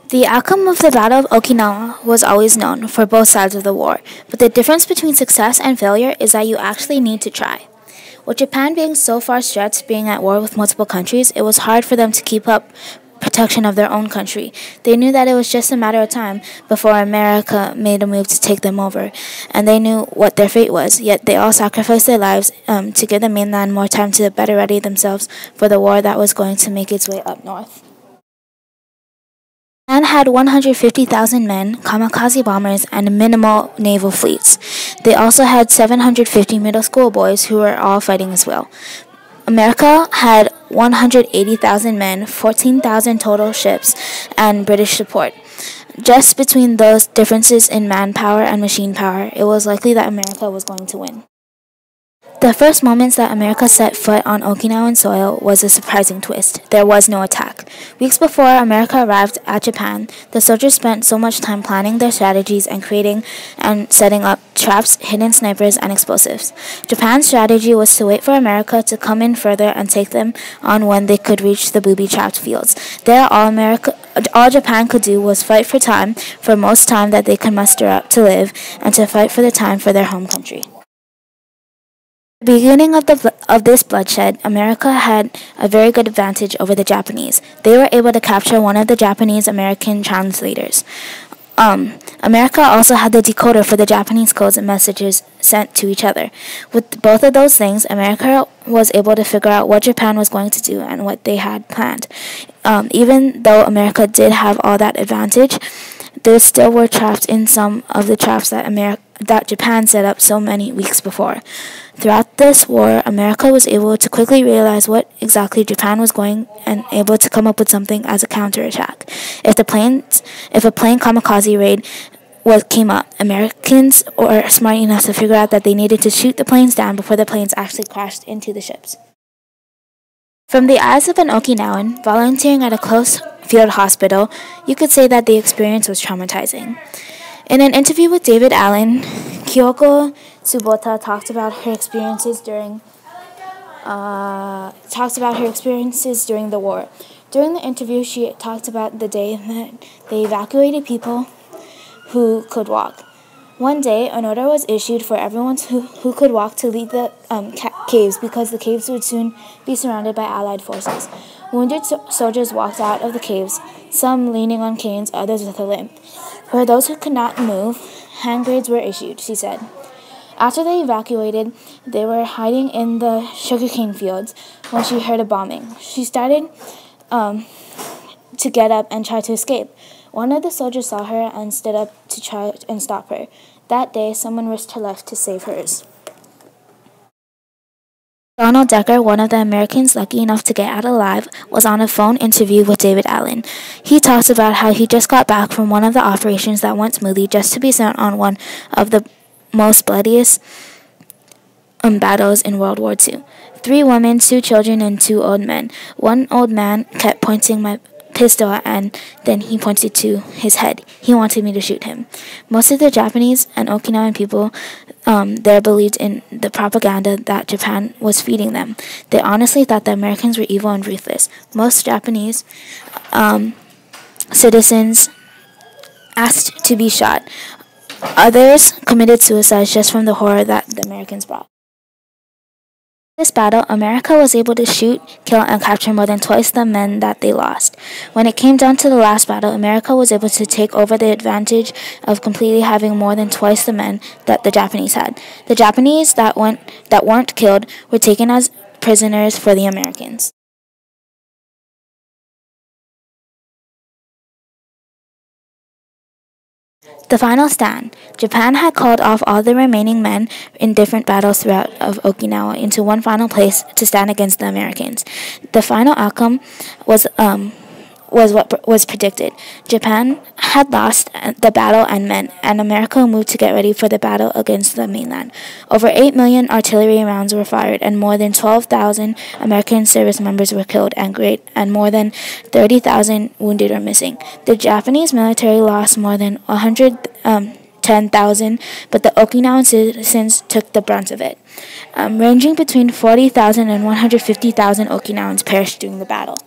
The outcome of the Battle of Okinawa was always known for both sides of the war, but the difference between success and failure is that you actually need to try. With Japan being so far stretched, being at war with multiple countries, it was hard for them to keep up protection of their own country. They knew that it was just a matter of time before America made a move to take them over, and they knew what their fate was, yet they all sacrificed their lives to give the mainland more time to better ready themselves for the war that was going to make its way up north. Japan had 150,000 men, kamikaze bombers, and minimal naval fleets. They also had 750 middle school boys who were all fighting as well. America had 180,000 men, 14,000 total ships, and British support. Just between those differences in manpower and machine power, it was likely that America was going to win. The first moments that America set foot on Okinawan soil was a surprising twist. There was no attack. Weeks before America arrived at Japan, the soldiers spent so much time planning their strategies and creating and setting up traps, hidden snipers, and explosives. Japan's strategy was to wait for America to come in further and take them on when they could reach the booby-trapped fields. There, all Japan could do was fight for time, for most time that they could muster up to live, and to fight for the time for their home country. At the beginning of this bloodshed, America had a very good advantage over the Japanese. They were able to capture one of the Japanese-American translators. America also had the decoder for the Japanese codes and messages sent to each other. With both of those things, America was able to figure out what Japan was going to do and what they had planned. Even though America did have all that advantage, they still were trapped in some of the traps that Japan set up so many weeks before. Throughout this war, America was able to quickly realize what exactly Japan was going and able to come up with something as a counterattack. If a plane kamikaze raid came up, Americans were smart enough to figure out that they needed to shoot the planes down before the planes actually crashed into the ships. From the eyes of an Okinawan volunteering at a close field hospital, you could say that the experience was traumatizing. In an interview with David Allen, Kyoko Tsubota talked about her experiences during the war. During the interview, she talked about the day that they evacuated people who could walk. One day, an order was issued for everyone who could walk to leave the caves because the caves would soon be surrounded by Allied forces. Wounded soldiers walked out of the caves, some leaning on canes, others with a limp. For those who could not move, hand grenades were issued, she said. After they evacuated, they were hiding in the sugarcane fields when she heard a bombing. She started to get up and try to escape. One of the soldiers saw her and stood up to try and stop her. That day, someone risked her life to save hers. Donald Decker, one of the Americans lucky enough to get out alive, was on a phone interview with David Allen. He talks about how he just got back from one of the operations that went smoothly just to be sent on one of the most bloodiest battles in World War II. 3 women, 2 children, and 2 old men. One old man kept pointing my pistol and then he pointed to his head. He wanted me to shoot him. Most of the Japanese and Okinawan people there believed in the propaganda that Japan was feeding them. They honestly thought the Americans were evil and ruthless. Most Japanese citizens asked to be shot. Others committed suicide just from the horror that the Americans brought. In this battle, America was able to shoot, kill, and capture more than twice the men that they lost. When it came down to the last battle, America was able to take over the advantage of completely having more than twice the men that the Japanese had. The Japanese that weren't killed were taken as prisoners for the Americans. The final stand. Japan had called off all the remaining men in different battles throughout of Okinawa into one final place to stand against the Americans. The final outcome was what was predicted. Japan had lost the battle and men, and America moved to get ready for the battle against the mainland. Over 8 million artillery rounds were fired, and more than 12,000 American service members were killed and more than 30,000 wounded or missing. The Japanese military lost more than 110,000, but the Okinawan citizens took the brunt of it. Ranging between 40,000 and 150,000 Okinawans perished during the battle.